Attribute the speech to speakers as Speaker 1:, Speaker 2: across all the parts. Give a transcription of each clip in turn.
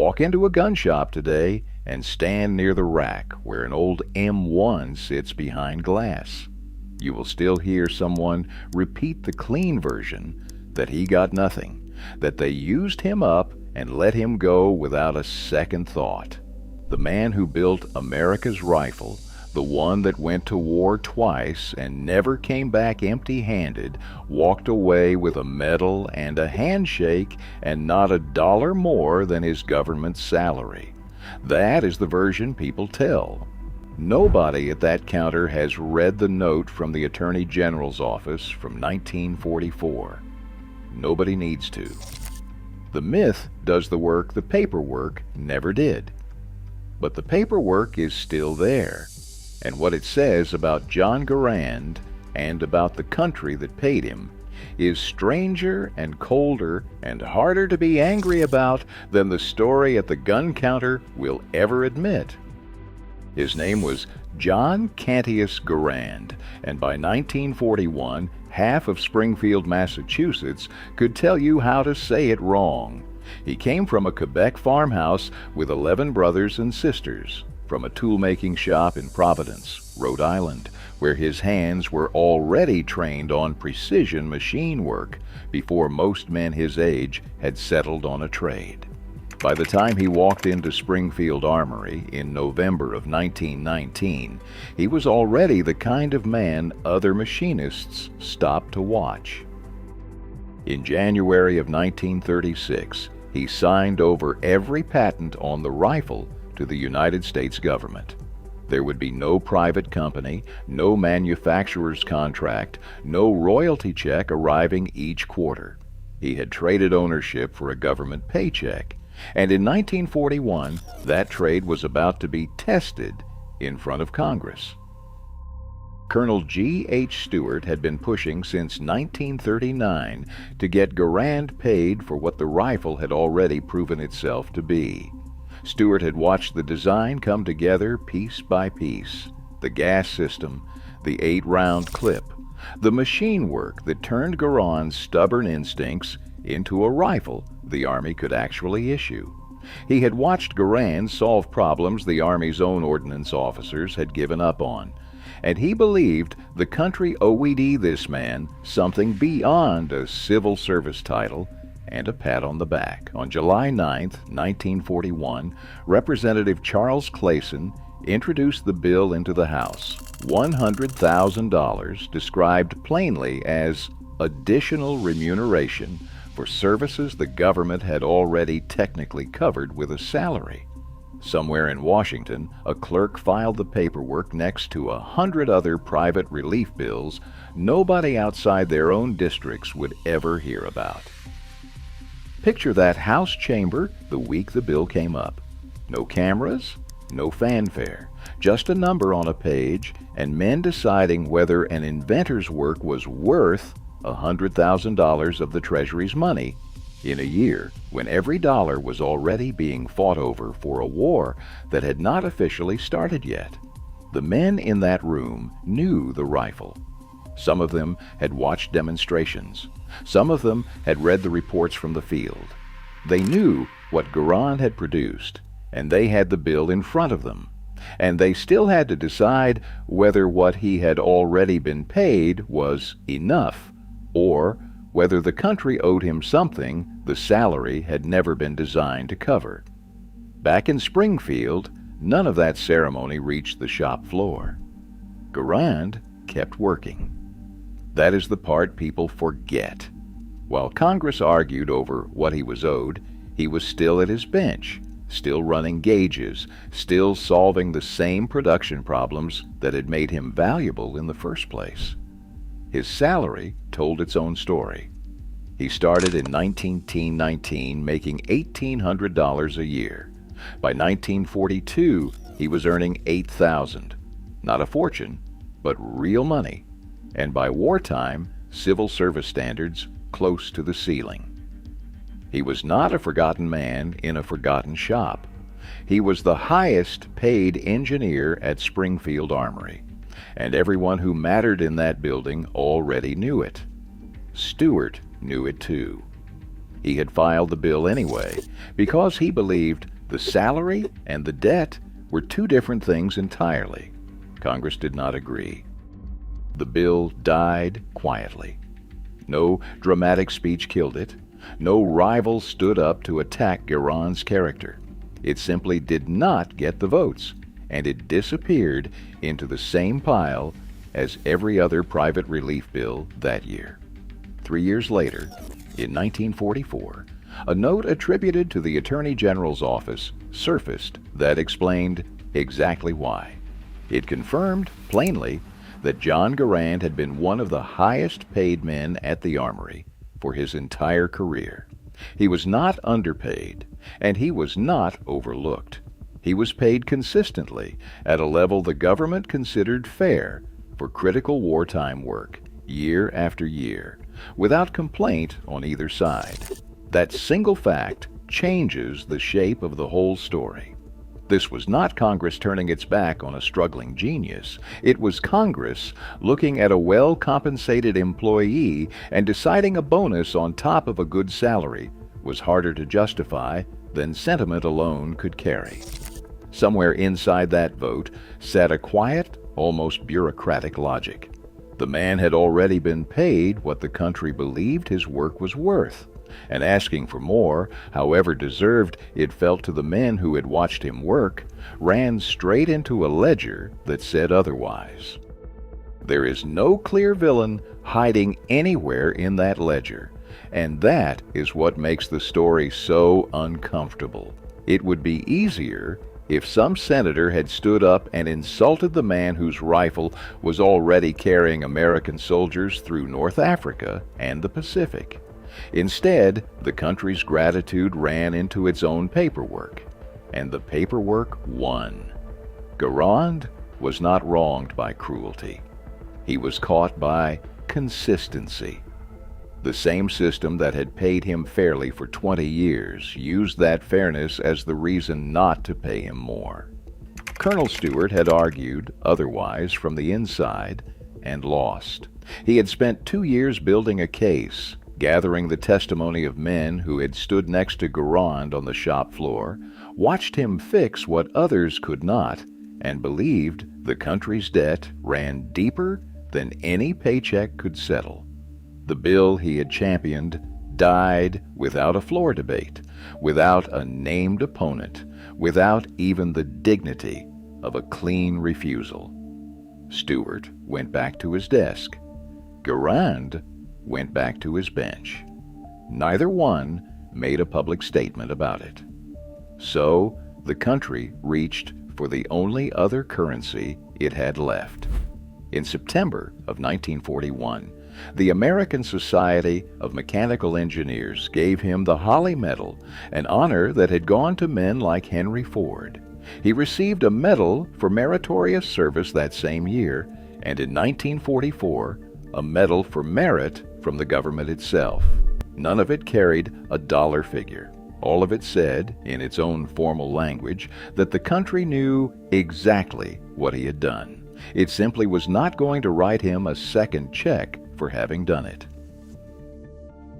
Speaker 1: Walk into a gun shop today and stand near the rack where an old M1 sits behind glass. You will still hear someone repeat the clean version that he got nothing, that they used him up and let him go without a second thought. The man who built America's rifle, the one that went to war twice and never came back empty-handed, walked away with a medal and a handshake and not $1 more than his government salary. That is the version people tell. Nobody at that counter has read the note from the Attorney General's office from 1944. Nobody needs to. The myth does the work the paperwork never did. But the paperwork is still there. And what it says about John Garand and about the country that paid him is stranger and colder and harder to be angry about than the story at the gun counter will ever admit. His name was John Cantius Garand, and by 1941, half of Springfield, Massachusetts could tell you how to say it wrong. He came from a Quebec farmhouse with 11 brothers and sisters, from a tool-making shop in Providence, Rhode Island, where his hands were already trained on precision machine work before most men his age had settled on a trade. By the time he walked into Springfield Armory in November of 1919, he was already the kind of man other machinists stopped to watch. In January of 1936, he signed over every patent on the rifle to the United States government. There would be no private company, no manufacturer's contract, no royalty check arriving each quarter. He had traded ownership for a government paycheck, and in 1941, that trade was about to be tested in front of Congress. Colonel G. H. Stewart had been pushing since 1939 to get Garand paid for what the rifle had already proven itself to be. Stewart had watched the design come together piece by piece, the gas system, the 8-round clip, the machine work that turned Garand's stubborn instincts into a rifle the Army could actually issue. He had watched Garand solve problems the Army's own ordnance officers had given up on, and he believed the country owed this man something beyond a civil service title and a pat on the back. On July 9, 1941, Representative Charles Clayson introduced the bill into the House. $100,000 described plainly as additional remuneration for services the government had already technically covered with a salary. Somewhere in Washington, a clerk filed the paperwork next to 100 other private relief bills nobody outside their own districts would ever hear about. Picture that House chamber the week the bill came up. No cameras, no fanfare, just a number on a page, and men deciding whether an inventor's work was worth $100,000 of the Treasury's money in a year when every dollar was already being fought over for a war that had not officially started yet. The men in that room knew the rifle. Some of them had watched demonstrations. Some of them had read the reports from the field. They knew what Garand had produced, and they had the bill in front of them. And they still had to decide whether what he had already been paid was enough, or whether the country owed him something the salary had never been designed to cover. Back in Springfield, none of that ceremony reached the shop floor. Garand kept working. That is the part people forget. While Congress argued over what he was owed, he was still at his bench, still running gauges, still solving the same production problems that had made him valuable in the first place. His salary told its own story. He started in 1919 making $1,800 a year. By 1942, he was earning $8,000. Not a fortune, but real money. And by wartime, civil service standards close to the ceiling. He was not a forgotten man in a forgotten shop. He was the highest paid engineer at Springfield Armory, and everyone who mattered in that building already knew it. Stewart knew it too. He had filed the bill anyway because he believed The salary and the debt were two different things entirely. Congress did not agree. The bill died quietly. No dramatic speech killed it. No rival stood up to attack Garand's character. It simply did not get the votes, and it disappeared into the same pile as every other private relief bill that year. 3 years later, in 1944, a note attributed to the Attorney General's office surfaced that explained exactly why. It confirmed, plainly, that John Garand had been one of the highest paid men at the Armory for his entire career. He was not underpaid, and he was not overlooked. He was paid consistently at a level the government considered fair for critical wartime work, year after year, without complaint on either side. That single fact changes the shape of the whole story. This was not Congress turning its back on a struggling genius. It was Congress looking at a well-compensated employee and deciding a bonus on top of a good salary was harder to justify than sentiment alone could carry. Somewhere inside that vote sat a quiet, almost bureaucratic logic. The man had already been paid what the country believed his work was worth, and asking for more, however deserved it felt to the men who had watched him work, ran straight into a ledger that said otherwise. There is no clear villain hiding anywhere in that ledger, and that is what makes the story so uncomfortable. It would be easier if some senator had stood up and insulted the man whose rifle was already carrying American soldiers through North Africa and the Pacific. Instead, the country's gratitude ran into its own paperwork, and the paperwork won. Garand was not wronged by cruelty. He was caught by consistency. The same system that had paid him fairly for 20 years used that fairness as the reason not to pay him more. Colonel Stewart had argued otherwise from the inside and lost. He had spent 2 years building a case, gathering the testimony of men who had stood next to Garand on the shop floor, watched him fix what others could not, and believed the country's debt ran deeper than any paycheck could settle. The bill he had championed died without a floor debate, without a named opponent, without even the dignity of a clean refusal. Stewart went back to his desk. Garand went back to his bench. Neither one made a public statement about it. So the country reached for the only other currency it had left. In September of 1941, the American Society of Mechanical Engineers gave him the Holly Medal, an honor that had gone to men like Henry Ford. He received a medal for meritorious service that same year, and in 1944, a medal for merit from the government itself. None of it carried a dollar figure. All of it said, in its own formal language, that the country knew exactly what he had done. It simply was not going to write him a second check for having done it.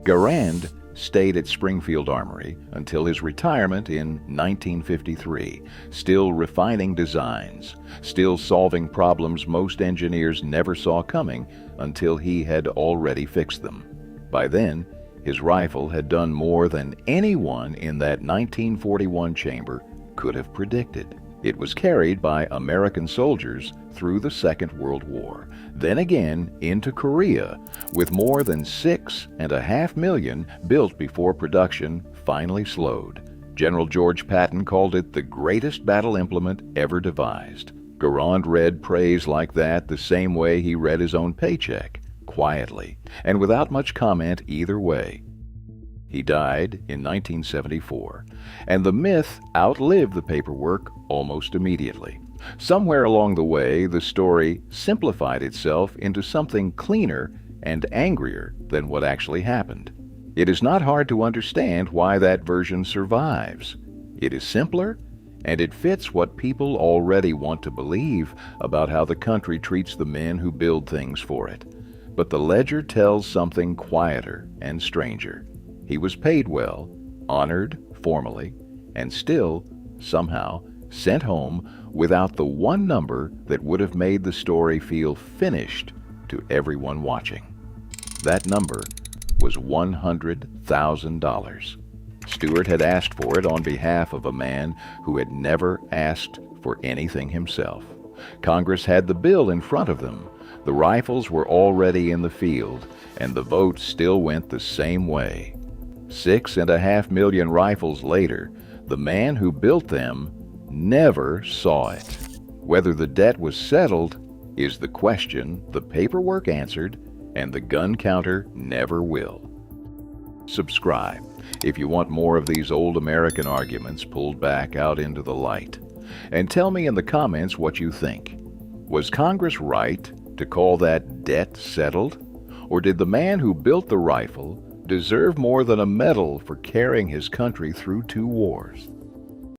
Speaker 1: Garand stayed at Springfield Armory until his retirement in 1953, still refining designs, still solving problems most engineers never saw coming until he had already fixed them. By then, his rifle had done more than anyone in that 1941 chamber could have predicted. It was carried by American soldiers through the Second World War, then again into Korea, with more than 6.5 million built before production finally slowed. General George Patton called it the greatest battle implement ever devised. Garand read praise like that the same way he read his own paycheck, quietly, and without much comment either way. He died in 1974, and the myth outlived the paperwork almost immediately. Somewhere along the way, the story simplified itself into something cleaner and angrier than what actually happened. It is not hard to understand why that version survives. It is simpler, and it fits what people already want to believe about how the country treats the men who build things for it. But the ledger tells something quieter and stranger. He was paid well, honored formally, and still somehow sent home without the one number that would have made the story feel finished to everyone watching. That number was $100,000. Stewart had asked for it on behalf of a man who had never asked for anything himself. Congress had the bill in front of them. The rifles were already in the field, and the vote still went the same way. 6.5 million rifles later, the man who built them never saw it. Whether the debt was settled is the question the paperwork answered, and the gun counter never will. Subscribe if you want more of these old American arguments pulled back out into the light. And tell me in the comments what you think. Was Congress right to call that debt settled? Or did the man who built the rifle deserve more than a medal for carrying his country through 2 wars?